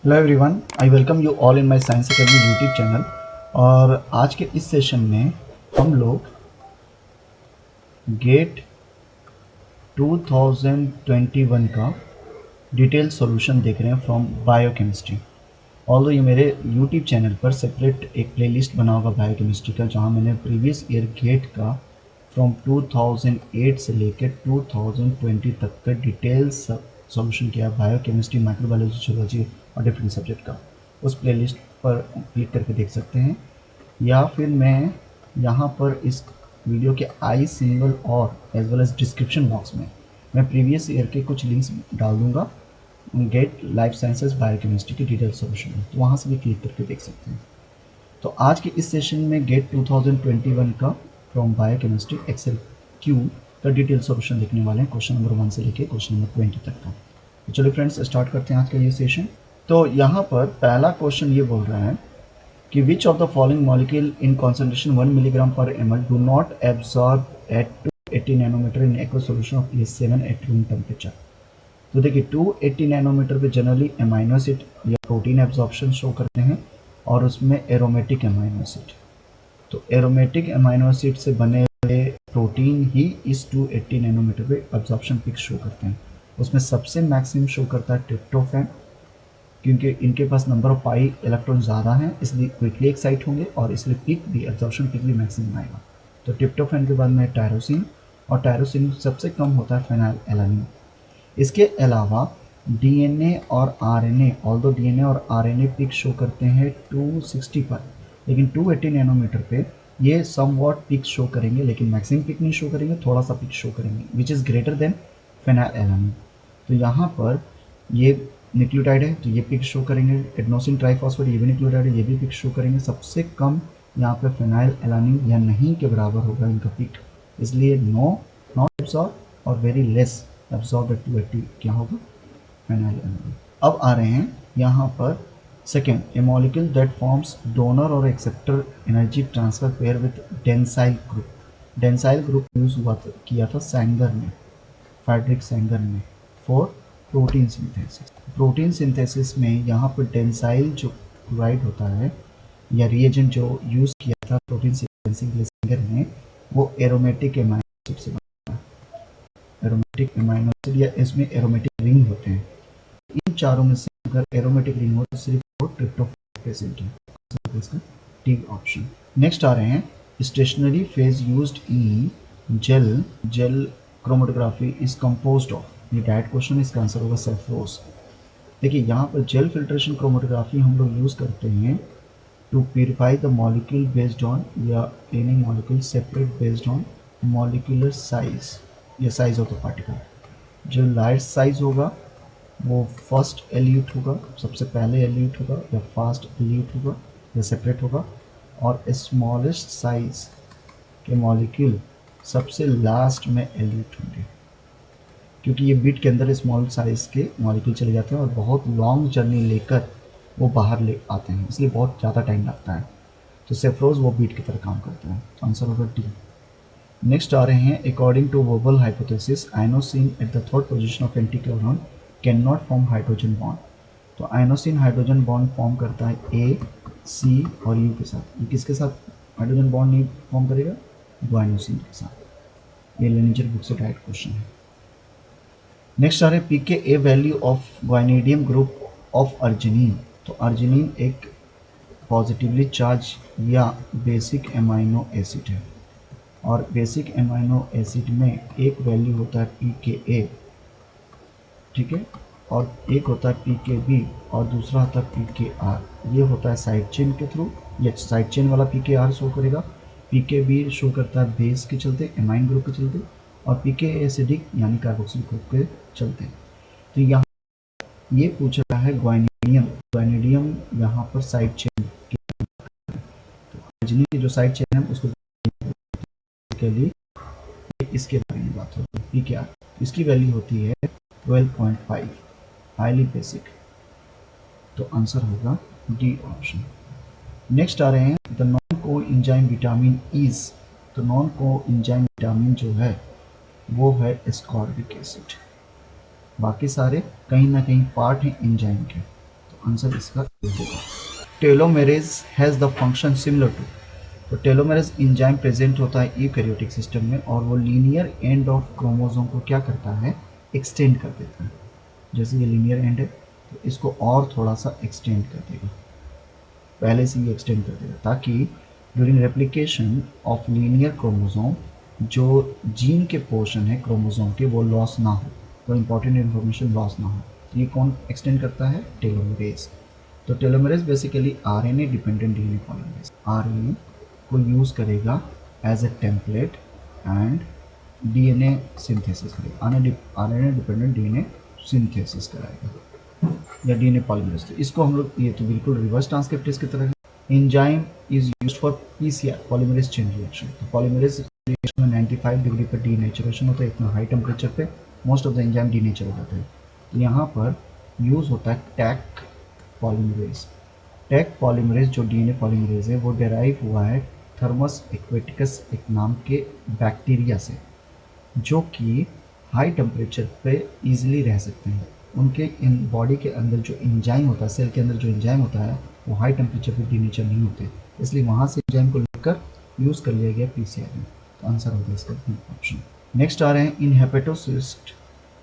Hello everyone, I welcome you all in my science academy YouTube channel. और आज के इस सेशन में हम लोग गेट 2021 का डिटेल सॉल्यूशन देख रहे हैं फ्रॉम बायोकेमिस्ट्री। ऑल्दो ये मेरे यूट्यूब चैनल पर सेपरेट एक प्लेलिस्ट बना होगा बायोकेमिस्ट्री का, जहाँ मैंने प्रीवियस ईयर गेट का फ्रॉम 2008 से लेकर 2020 तक का डिटेल सॉल्यूशन किया, बायोकेमिस्ट्री, माइक्रोबायोलॉजी, जूलॉजी और डिफरेंट सब्जेक्ट का। उस प्लेलिस्ट पर क्लिक करके देख सकते हैं, या फिर मैं यहाँ पर इस वीडियो के आई सिंबल और as well as description box में मैं प्रीवियस ईयर के कुछ लिंक्स डाल दूँगा गेट लाइफ साइंसेज बायोकेमिस्ट्री के डिटेल सॉल्यूशन में, तो वहाँ से भी क्लिक करके देख सकते हैं। तो आज के इस सेशन में गेट 2021 का फ्रॉम बायोकेमिस्ट्री एक्सेल क्यू का डिटेल सॉल्यूशन देखने वाले हैं, क्वेश्चन नंबर 1 से लेके क्वेश्चन नंबर 20 तक का। तो चलिए फ्रेंड्स, स्टार्ट करते हैं आज का ये सेशन। तो यहाँ पर पहला क्वेश्चन ये बोल रहा है कि which of the following molecule in concentration 1 milligram per ml do not absorb at 280 nanometer in aqua solution of pH7 at room temperature. तो देखिए 280 नैनोमीटर पे जनरली अमाइनो एसिड या प्रोटीन एब्जॉर्प्शन शो करते हैं, और उसमें एरोमेटिक अमाइनो एसिड। तो aromatic amino acid से बने हुए प्रोटीन ही इस 280 नैनोमीटर पे एब्जॉर्प्शन पिक शो करते हैं। उसमें सबसे मैक्सिमम शो करता है ट्रिप्टोफैन, क्योंकि इनके पास नंबर ऑफ पाई इलेक्ट्रॉन ज़्यादा हैं, इसलिए क्विकली एक्साइट होंगे और इसलिए पिक भी एब्जॉर्प्शन पिक भी मैक्सिमम आएगा। तो ट्रिप्टोफैन के बाद में टायरोसिन, और टायरोसिन सबसे कम होता है फेनाइलएलानिन। इसके अलावा डीएनए और आरएनए, ऑल्दो डीएनए और आरएनए पिक शो करते हैं 260 पर, लेकिन 280 नैनोमीटर पे ये समवॉट पिक शो करेंगे, लेकिन मैक्सिमम पिक नहीं शो करेंगे, थोड़ा सा पिक शो करेंगे विच इज़ ग्रेटर देन फेनाइलएलानिन। तो यहाँ पर ये न्यूक्लियोटाइड है तो ये पिक शो करेंगे, एडेनोसिन ट्राइफॉस्फेट ये भी न्यूक्लियोटाइड है, ये भी पिक शो करेंगे। सबसे कम यहाँ पे फेनाइलएलानिन या नहीं के बराबर होगा इनका पिक, इसलिए नो नॉट एब्जॉर्ब और वेरी लेस एब्जॉर्ब एट 280 क्या होगा, फेनाइलएलानिन। अब आ रहे हैं यहाँ पर second, a molecule that forms donor और acceptor energy transfer pair with dansyl group. Dansyl group use हुआ किया था सैंगर ने, फ्रेडरिक सैंगर ने, for protein synthesis. Protein synthesis में यहाँ पर डेंसाइल जो क्लोराइड होता है या रिएजेंट जो यूज़ किया था प्रोटीन सिंथेसिस के लिए सैंगर ने, वो एरोमेटिक एमाइनो एसिड से बना है। एरोमेटिक एमाइनो एसिड या इसमें एरोमेटिक रिंग होते हैं। इन चारों में से अगर एरोमेटिक रिंग हो तो सिर्फ वो ट्रिप्टोफैन प्रेजेंट है, इसका डी ऑप्शन। नेक्स्ट आ रहे हैं stationary phase used in jail chromatography is composed of. ये डायरेक्ट क्वेश्चन है, इसका आंसर होगा सेफ्रोज। देखिए यहाँ पर जेल फिल्ट्रेशन क्रोमेटोग्राफी हम लोग यूज़ करते हैं to purify the molecule based on या any molecule separate based on molecular size या साइज ऑफ द पार्टिकल। जो लार्ज साइज होगा वो फर्स्ट एल्यूट होगा, सबसे पहले एल्यूट होगा, या फास्ट एल्यूट होगा या सेपरेट होगा, और स्मॉलेस्ट साइज के मॉलिक्यूल सबसे लास्ट में एल्यूट होंगे, क्योंकि ये बीट के अंदर स्मॉल साइज के मॉलिक्यूल चले जाते हैं और बहुत लॉन्ग जर्नी लेकर वो बाहर ले आते हैं, इसलिए बहुत ज़्यादा टाइम लगता है। तो सेफ्रोज वो बीट की तरह काम करते हैं, तो आंसर होगा डी। नेक्स्ट आ रहे हैं, according to wobble hypothesis inosine at the third position of anticodon can not form hydrogen bond. तो आइनोसिन हाइड्रोजन बॉन्ड फॉर्म करता है ए, सी और यू के साथ। ये किसके साथ हाइड्रोजन बॉन्ड नहीं फॉर्म करेगा, ग्वाइनोसिन के साथ। ये लेनिजर बुक से डायरेक्ट क्वेश्चन है। नेक्स्ट आ रहे हैं pK a value of guanidinium group of arginine. तो अर्जिनिन एक पॉजिटिवली चार्ज या बेसिक एमाइनो एसिड है, और बेसिक एमाइनो एसिड में एक वैल्यू होता है पीके ए, ठीक है, और एक होता है पीके बी और दूसरा होता है पीके आर। ये होता है साइड चेन के थ्रू, ये साइड चेन वाला पीके आर शो करेगा, पीके बी शो करता है बेस के चलते, एमाइन ग्रुप के चलते, और पीके एसिडिक यानी कार्बोक्सिल ग्रुप के चलते। तो यहाँ ये पूछ रहा है ग्वाइनेडियम, ग्वाइनेडियम यहाँ पर साइड चेन की, तो अर्जिनिन की जो साइड चेन है उसको के लिए इसके बारे में बात होगी। पीके आर, इसकी वैल्यू होती है 12.5, हाईली बेसिक। तो आंसर होगा डी ऑप्शन। नेक्स्ट आ रहे हैं द नॉन को इंजाइम विटामिन इज। तो नॉन को इंजाइम विटामिन जो है वो है एस्कॉर्बिक एसिड, बाकी सारे कहीं ना कहीं पार्ट हैं इंजाइम के। तो आंसर इसका ए होगा। Telomerase has the function similar to, तो टेलोमेरेज इंजाइम प्रेजेंट होता है यूकैरियोटिक सिस्टम में और वो लीनियर एंड ऑफ क्रोमोसोम को क्या करता है, एक्सटेंड कर देता है। जैसे ये लीनियर एंड है तो इसको और थोड़ा सा एक्सटेंड कर देगा, पहले से ही एक्सटेंड कर देगा, ताकि during replication of linear chromosome जो जीन के पोर्शन है क्रोमोसोम के वो लॉस ना हो, कोई इंपॉर्टेंट इन्फॉर्मेशन लॉस ना हो। तो ये कौन एक्सटेंड करता है, टेलोमेरेज। तो telomerase basically RNA dependent DNA polymerase, RNA को यूज़ करेगा as a template and DNA synthesis करेगा, आरएनए डिपेंडेंट डीएनए सिंथेसिस कराएगा या डीएनए पॉलीमरेज। तो इसको हम लोग, ये तो बिल्कुल रिवर्स ट्रांसक्रिप्टेज की तरह है। Enzyme is used for PCR, polymerase chain reaction. तो पॉलीमरेज रिएक्शन में 95 डिग्री पर डीनेचुरेशन होता है, इतना हाई टेम्परेचर पे most of the enzyme denature हो जाते हैं। तो यहाँ पर यूज़ होता है टैक पॉलीमरेज। टैक पॉलीमरेज जो डीएनए पॉलीमरेज है वो डेराइव हुआ है थर्मस एक्वेटिकस एक नाम के बैक्टीरिया से, जो कि हाई टेम्परेचर पे इजीली रह सकते हैं। उनके इन बॉडी के अंदर जो एंजाइम होता है, सेल के अंदर जो एंजाइम होता है वो हाई टेम्परेचर पे डीनेचर नहीं होते, इसलिए वहाँ से एंजाइम को लेकर यूज़ कर लिया गया पीसीआर में। तो आंसर होगा इसका बी ऑप्शन। नेक्स्ट आ रहे हैं इन हेपेटोसिस्ट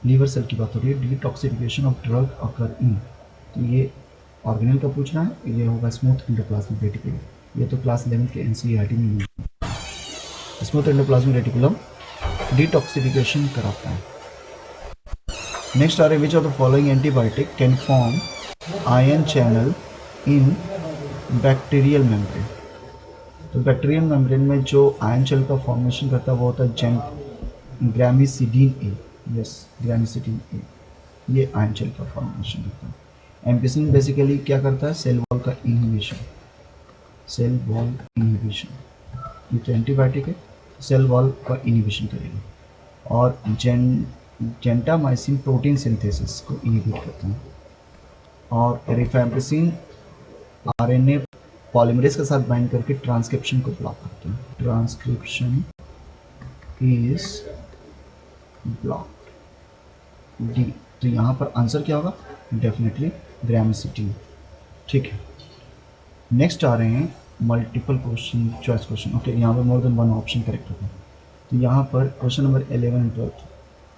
लीवर सेल की बात हो रही है, डिटॉक्सिफिकेशन ऑफ ड्रग अकर इन। तो ये ऑर्गेनल का पूछ रहा है, ये होगा स्मूथ एंडोप्लाज्मिक रेटिकुलम। ये तो क्लास 11 के एनसीईआरटी में use, smooth endoplasmic reticulum detoxification कराता है। नेक्स्ट आ रहे विच of the following antibiotic can form ion channel in bacterial membrane. तो बैक्टीरियल मेम्ब्रेन में जो आयन चैनल का फॉर्मेशन करता है वो होता है ग्रामिसिडीन ए। यस, ग्रामिसिडीन ए ये आयन चैनल का फॉर्मेशन करता है। एम्पिसिलिन बेसिकली क्या करता है, सेल वॉल का इनहिबिशन, सेल वॉल इनहिबिशन। ये तो एंटीबायोटिक है, सेल वॉल का इनहिबिशन करेगा। और जेंटामाइसिन प्रोटीन सिंथेसिस को इनहिबिट करता है। और रिफैम्पिसिन आरएनए पॉलीमरेज के साथ बाइंड करके ट्रांसक्रिप्शन को ब्लॉक करते हैं। Transcription is blocked, D. तो यहाँ पर आंसर क्या होगा, डेफिनेटली ग्रामिसिडीन। ठीक है, नेक्स्ट आ रहे हैं multiple question choice question. Okay, यहाँ पर more than one option correct होगा। तो यहाँ पर question number 11 and 12,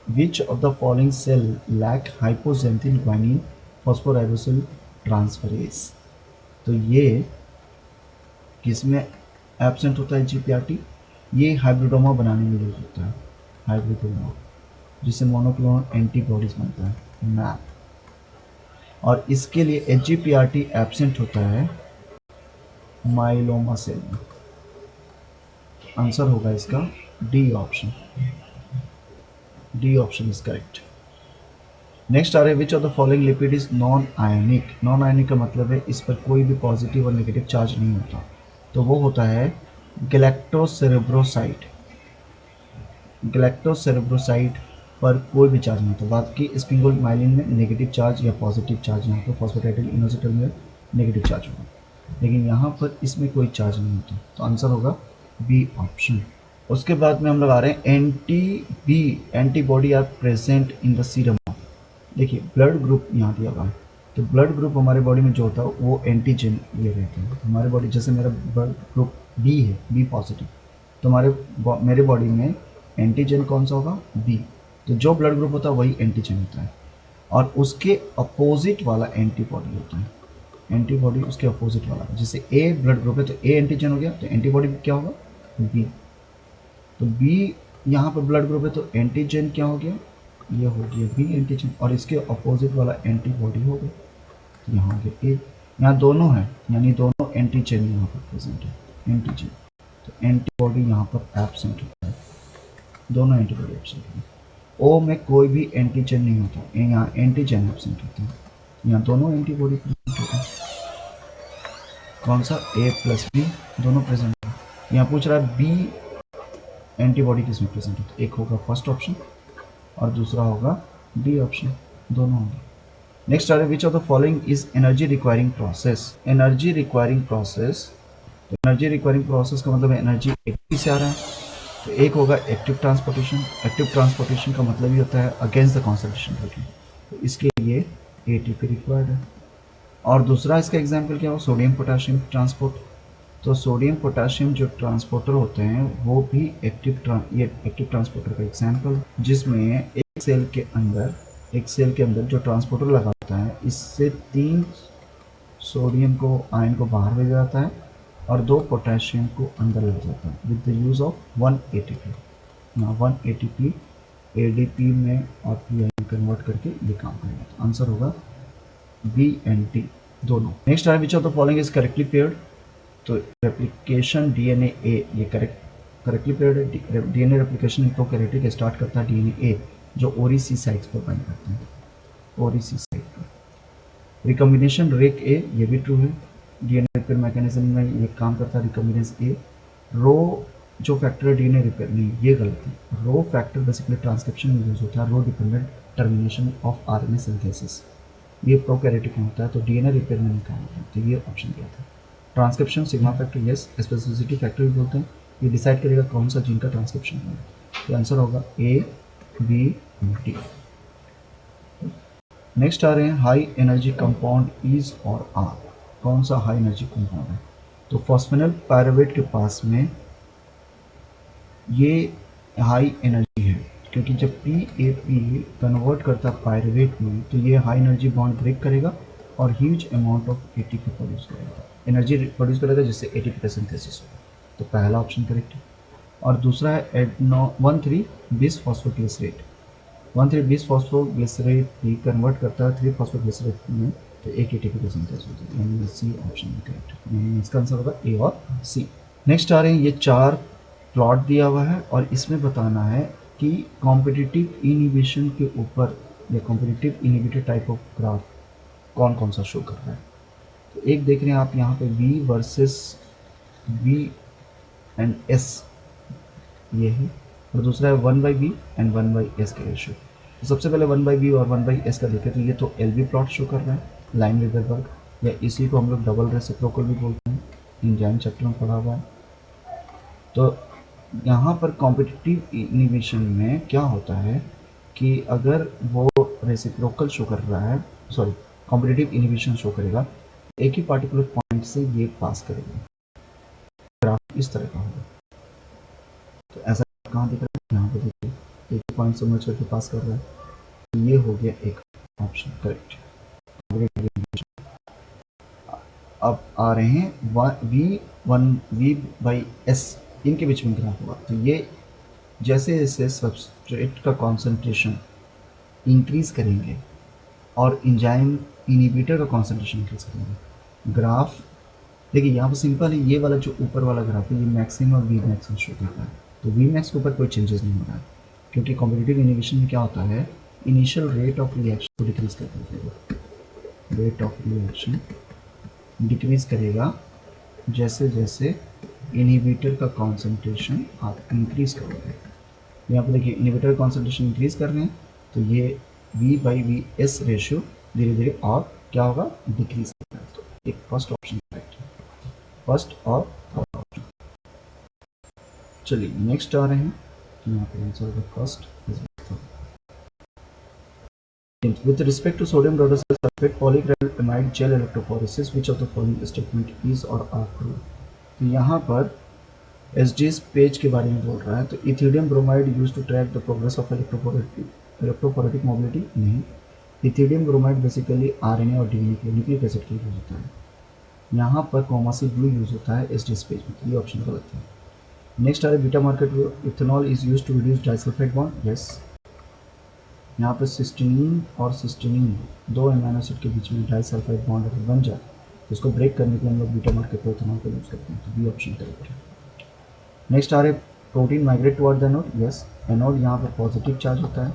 which of the following cell lack hypoxanthine guanine phosphoribosyl transferase. तो ये किसमें एब्सेंट होता है, जीपीआरटी। ये हाइब्रिडोमा बनाने में यूज होता है, हाइब्रिडोमा, जिससे मोनोक्लोनल एंटीबॉडीज बनता है, मैप। और इसके लिए एचजीपीआरटी एब्सेंट होता है माइलोमा सेल में। आंसर होगा इसका D option, D option is correct. Next आ रहे हैं which of the following lipid is non ionic. Non ionic का मतलब है इस पर कोई भी पॉजिटिव और नेगेटिव चार्ज नहीं होता, तो वो होता है गैलेक्टोसेरेब्रोसाइड। गैलेक्टोसेरेब्रोसाइड पर कोई भी चार्ज नहीं होता, बाकी स्पिंगोमाइलिन में नेगेटिव चार्ज या पॉजिटिव चार्ज, यहाँ पर फॉस्फेटाइडिल इनोसिटल में नेगेटिव चार्ज होगा, लेकिन यहाँ पर इसमें कोई चार्ज नहीं होता। तो आंसर होगा बी ऑप्शन। उसके बाद में हम लोग आ रहे हैं antibody are present in the serum. देखिए ब्लड ग्रुप यहाँ दिया हुआ है, तो ब्लड ग्रुप हमारे बॉडी में जो होता है वो एंटीजन ये रहते हैं हमारे बॉडी। जैसे मेरा ब्लड ग्रुप बी है, बी पॉजिटिव, तो मेरे बॉडी में एंटीजन कौन सा होगा, बी। तो जो ब्लड ग्रुप होता है वही एंटीजन होता है, और उसके अपोजिट वाला एंटीबॉडी होता है। एंटीबॉडी उसके अपोजिट वाला, जैसे ए ब्लड ग्रुप है तो ए एंटीजन हो गया, तो एंटीबॉडी क्या होगा, बी। तो बी यहाँ पर ब्लड ग्रुप है तो एंटीजन क्या हो गया, ये हो गया बी एंटीजन, और इसके अपोजिट वाला एंटीबॉडी हो गया, तो यहाँ हो गया ए। यहाँ दोनों है, यानी दोनों एंटीजन यहाँ पर प्रेजेंट है, एंटीजन। तो एंटीबॉडी यहाँ पर एब्सेंट होता है, दोनों एंटीबॉडी एब्सेंट है। ओ में कोई भी एंटीजन नहीं होता, यहाँ एंटीजन एब्सेंट होता है, यहाँ दोनों एंटीबॉडी प्रेजेंट होता है। कौन सा, ए प्लस बी दोनों प्रेजेंट है। यहाँ पूछ रहा है बी एंटीबॉडी किसमें प्रेजेंट होता है, एक होगा फर्स्ट ऑप्शन और दूसरा होगा डी ऑप्शन, दोनों होंगे। नेक्स्ट आ रहा है विच of the following is energy requiring process. Energy requiring process, तो एनर्जी रिक्वायरिंग प्रोसेस का मतलब एनर्जी एक्टिव से आ रहा है, तो एक होगा एक्टिव ट्रांसपोर्टेशन। एक्टिव ट्रांसपोर्टेशन का मतलब ये होता है अगेंस्ट द कॉन्संट्रेशन प्रोटीन, तो इसके लिए एटीपी रिक्वायर्ड है। और दूसरा इसका एग्जाम्पल क्या हो, सोडियम पोटाशियम ट्रांसपोर्ट। तो सोडियम पोटाशियम जो ट्रांसपोर्टर होते हैं वो भी ये एक्टिव ट्रांसपोर्टर का एग्जाम्पल, जिसमें एक सेल के अंदर जो ट्रांसपोर्टर लगा होता है, इससे 3 सोडियम को आयन को बाहर भेजा जाता है और 2 पोटेशियम को अंदर ले जाता है with the use of 1 ATP. ना 1 एटीपी एडीपी में और पीआई कन्वर्ट करके ये काम करेगा। तो आंसर होगा बी एंड टी दोनों। नेक्स्ट है विच of the following is correctly paired. तो रेप्लिकेशन डीएनए ए ये करेक्टली पेयर्ड है। डीएनए रेप्लिकेशन प्रोकैरियोटिक स्टार्ट करता है डीएनए ए जो ओरी सी साइट्स पर बाइंड करते हैं, ओरी सी साइट पर। रिकॉम्बिनेशन रेक ए ये भी ट्रू है, डीएनए रिपेयर मैकेनिज्म में ये काम करता है रिकॉम्बिनेस ए। रो जो फैक्टर है डीएनए रिपेयर नहीं, ये गलत है। रो फैक्टर बेसिकली ट्रांसक्रिप्शन में यूज होता है, rho dependent termination of RNA synthesis, ये प्रोकैरियोटिक में होता है, तो डीएनए रिपेयर में नहीं काम होता है। तो ये ऑप्शन क्या था। Transcription sigma factor yes, specificity factor भी बोलते हैं, ये डिसाइड करेगा कौन सा जीन का ट्रांसक्रिप्शन है। तो आंसर होगा ए बी डी। नेक्स्ट आ रहे हैं हाई एनर्जी कंपाउंड इज और आर। कौन सा हाई एनर्जी कंपाउंड है। तो फॉस्फेनल पायरुवेट के पास में ये हाई एनर्जी है, क्योंकि जब PAP कन्वर्ट करता है पायरुवेट में तो ये हाई एनर्जी बॉन्ड ब्रेक करेगा और huge amount of ATP produce करेगा, एनर्जी प्रोड्यूस करेगा, जिससे ATP का सिंथेसिस होगा। तो पहला ऑप्शन करेक्ट है। और दूसरा है 1,3-bis फॉस्फोग्लिसरेट। 1,3-bis फॉस्फोग्लिसरेट भी कन्वर्ट करता है 3-फॉस्फोग्लिसरेट में, तो एक ATP का सिंथेसिस होता है, यानी सी ऑप्शन में करेक्ट है। इसका आंसर होगा ए और सी। नेक्स्ट आ रहे हैं ये 4 प्लॉट दिया हुआ है और इसमें बताना है कि कॉम्पिटिटिव इनिबिशन के ऊपर या competitive inhibitor type of graph कौन कौन सा शो कर रहा है। तो एक देख रहे हैं आप यहाँ पे V versus V and S ये है, और दूसरा है 1/V एंड 1/S का रेशियो। तो सबसे पहले 1/V और 1/S का देखें तो ये तो LV प्लॉट शो कर रहा है, लाइन वीवरबर्ग, या इसी को हम लोग डबल रेसिप्रोकल भी बोलते हैं, इंजाइम चैप्टर में पढ़ा हुआ है। तो यहाँ पर कॉम्पिटिटिव इनिबिशन में क्या होता है कि अगर वो रेसिप्रोकल शो कर रहा है, सॉरी कॉम्पिटिटिव इनिबिशन शो करेगा, एक ही पार्टिकुलर पॉइंट से ये पास करेगा, ग्राफ इस तरह का होगा। तो ऐसा कहाँ दिख रहा है, यहाँ पे देखिए एक ही पॉइंट से मर्ज करके पास कर रहा है, तो ये हो गया एक ऑप्शन करेक्ट। अब आ रहे हैं V/S, इनके बीच में ग्राफ हुआ, तो ये जैसे जैसे सबस्ट्रेट का कॉन्सेंट्रेशन इंक्रीज करेंगे और इंजाइम इनिबिटर का कॉन्सेंट्रेशन इंक्रीज करेंगे, ग्राफ देखिए यहाँ पर सिंपल है। ये वाला जो ऊपर वाला ग्राफ है ये मैक्सिमम और वी मैक्स शो करता है, तो वी मैक्स के ऊपर कोई चेंजेस नहीं हो रहा है, क्योंकि कॉम्पिटिटिव इनिबिशन में क्या होता है, इनिशियल रेट ऑफ रिएक्शन को डिक्रीज कर देगा, रेट ऑफ रिएक्शन डिक्रीज करेगा जैसे जैसे इनिबिटर का कॉन्सेंट्रेशन आप इंक्रीज करोगे। यहाँ पर देखिए इनिबिटर का कॉन्सेंट्रेशन इंक्रीज कर रहे हैं, तो ये V/VS रेशियो धीरे धीरे और क्या होगा, डिक्रीज करता है। तो एक फर्स्ट ऑप्शन करेक्ट है, फर्स्ट और थर्ड ऑप्शन। चलिए नेक्स्ट आ रहे हैं, यहाँ पे आंसर होगा first. With respect to sodium rhodocyl sulfate polyacrylamide gel electrophoresis, which of the following statement is or are true। तो यहाँ पर SGS पेज के बारे में बोल रहा है, तो ethidium bromide use to track the progress of electrophoretic mobility नहीं। इथिडियम ब्रोमाइड बेसिकली RNA और DNA के न्यूक्लिक एसिड के लिए यूज होता है। यहाँ पर कॉमासी ब्लू यूज होता है SGS पेज में, तो ये ऑप्शन गलत है। नेक्स्ट आ रहा है beta mercaptoethanol is use to reduce disulphide bond, yes. यहाँ पर सिस्टीन और सिस्टीन 2 अमीनो एसिड के बीच में डाइसल्फाइड बॉन्ड अगर बन जाए तो उसको ब्रेक करने के लिए हम लोग बीटा मार्केट इथेनॉल का यूज़ करते हैं, तो बी ऑप्शन करेक्ट है। नेक्स्ट आ रहे protein migrate toward the anode, yes. Anode यहाँ पर पॉजिटिव चार्ज होता है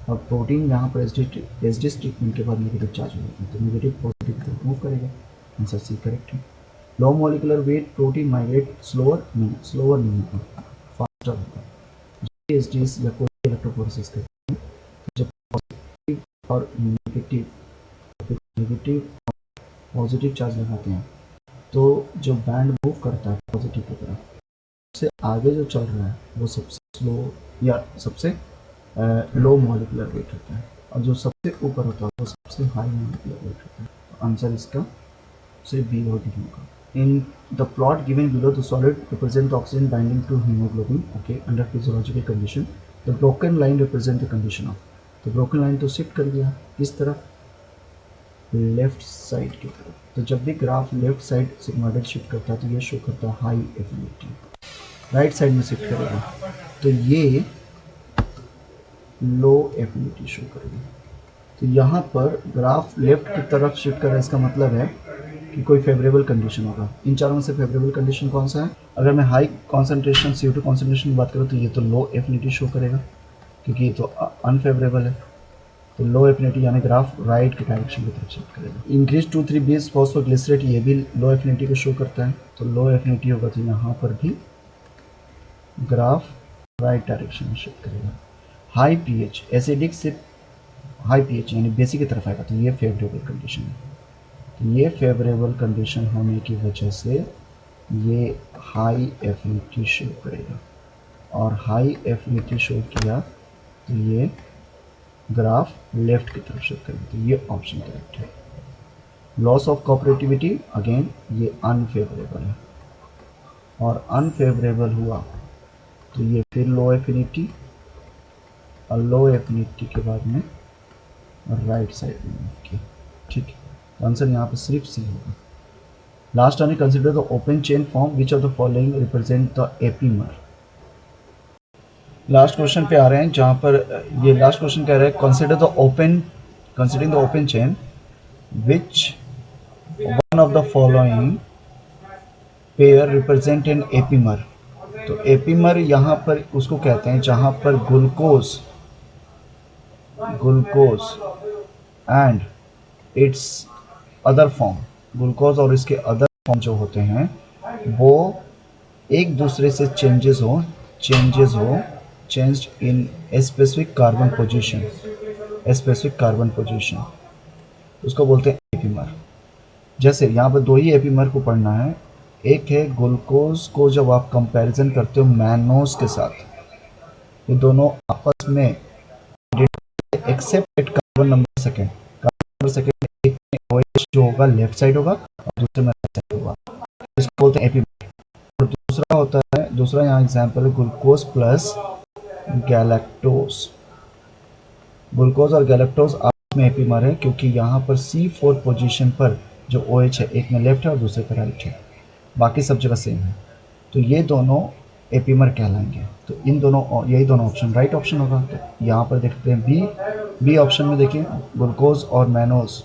और प्रोटीन यहाँ पर एसडीएस ट्रीटमेंट के बाद नेगेटिव चार्ज हो जाता है, तो नेगेटिव पॉजिटिव को मूव करेगा, आंसर सी करेक्ट है। Low molecular weight protein migrate slower नहीं होता, फास्टर होता है। एसडीएस या कोई इलेक्ट्रोफोरेसिस करते हैं, जब पॉजिटिव और नेगेटिव पॉजिटिव चार्ज लगाते हैं तो जो बैंड मूव करता है पॉजिटिव की तरफ, उससे आगे जो चल रहा है वो सबसे स्लो या सबसे लो मॉलिकुलर वेट होता है, और जो सबसे ऊपर होता है वो सबसे हाई मॉलिकुलर वेट होता है। आंसर इसका से बी और डी होगा। In the plot given below the solid represent the oxygen binding to haemoglobin, okay, under physiological condition. The broken line represent the condition of, तो ब्रोकन लाइन तो shift कर दिया किस तरफ, लेफ्ट साइड की तरफ। तो जब भी ग्राफ लेफ्ट साइड सिग्माइडल शिफ्ट करता है तो ये शो करता है हाई एफिनिटी, राइट साइड में शिफ्ट करेगा तो ये लो एफिनिटी शो करेगी। तो यहाँ पर ग्राफ लेफ्ट की तरफ शिफ्ट कर रहा है, इसका मतलब है कि कोई फेवरेबल कंडीशन होगा। इन चारों में से फेवरेबल कंडीशन कौन सा है? अगर मैं हाई कॉन्सेंट्रेशन CO2 कॉन्सेंट्रेशन की बात करूँ तो ये तो लो एफिनिटी शो करेगा क्योंकि ये तो अनफेवरेबल है। तो लो एफिनिटी यानी ग्राफ राइट के डायरेक्शन की तरफ शिफ्ट करेगा। इंक्रीज 2,3-बेस फॉस्फोग्लिसरेट ये भी लो एफिनिटी को शो करता है, तो लो एफिनिटी होगा तो यहाँ पर भी ग्राफ राइट डायरेक्शन में शिफ्ट करेगा। हाई पीएच एसिडिक से हाई पीएच यानी बेसिक की तरफ आएगा तो ये फेवरेबल कंडीशन है। तो ये फेवरेबल कंडीशन होने की वजह से ये हाई एफिनिटी शो करेगा, और हाई एफिनिटी शो किया तो ये ग्राफ लेफ्ट की तरफ शिफ्ट करेगा, तो ये ऑप्शन करेक्ट है। लॉस ऑफ कोऑपरेटिविटी अगेन ये अनफेवरेबल है, और अनफेवरेबल हुआ तो ये फिर लो एफिनिटी, और लो एफिनिटी के बाद में राइट साइड में मूव किया, ठीक है। तो आंसर यहाँ पर सिर्फ सी होगा। लास्ट आने consider the open chain form which of the following represent the epimer. Last question पे आ रहे हैं जहाँ पर ये लास्ट क्वेश्चन कह रहा है considering the open chain which one of the following pair represent N epimer. तो एपीमर यहाँ पर उसको कहते हैं जहाँ पर glucose and it's other form, glucose और इसके अदर फॉर्म जो होते हैं वो एक दूसरे से चेंजेस हो changed in specific carbon position, उसको बोलते हैं एपीमर। जैसे यहाँ पर दो ही एपीमर को पढ़ना है, एक है ग्लूकोज को जब आप कंपैरिजन करते हो मैनोज के साथ, ये दोनों आपस में एक्सेप्ट कार्बन नंबर सेकेंड एक में OH जो होगा लेफ्ट साइड होगा और दूसरे में राइट साइड होगा, इसको बोलते हैं एपीमर। और दूसरा होता है, दूसरा यहाँ एग्जांपल है ग्लूकोज प्लस गैलेक्टोज। ग्लूकोज और गैलेक्टोज आपस में एपीमर है क्योंकि यहाँ पर C4 पोजीशन पर जो OH है एक में लेफ्ट है और दूसरे पर राइट है, बाकी सब जगह सेम है, तो ये दोनों एपीमर कहलाएंगे। तो इन दोनों यही दोनों ऑप्शन राइट ऑप्शन होगा। तो यहाँ पर देखते हैं बी ऑप्शन में देखिए ग्लूकोज और मैनोज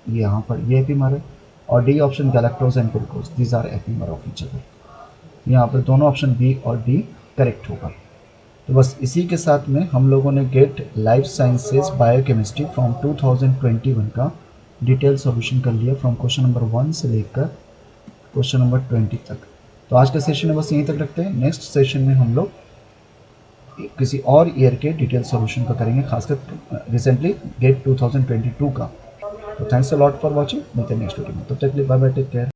यहाँ पर ये एपीमर है, और D option galactose and glucose these are epimer of each other. यहाँ पर दोनों ऑप्शन बी और डी करेक्ट होगा। तो बस इसी के साथ में हम लोगों ने GATE life sciences biochemistry from 2021 का डिटेल सॉल्यूशन कर लिया, फ्रॉम क्वेश्चन नंबर 1 से लेकर क्वेश्चन नंबर 20 तक। तो आज का सेशन में बस यहीं तक रखते हैं। नेक्स्ट सेशन में हम लोग किसी और ईयर के डिटेल सॉल्यूशन का करेंगे, खासकर रिसेंटली गेट 2022 का। तो thanks a lot for watching, मिलते हैं नेक्स्ट वीडियो में, तब तक के लिए बाय बाय, टेक केयर।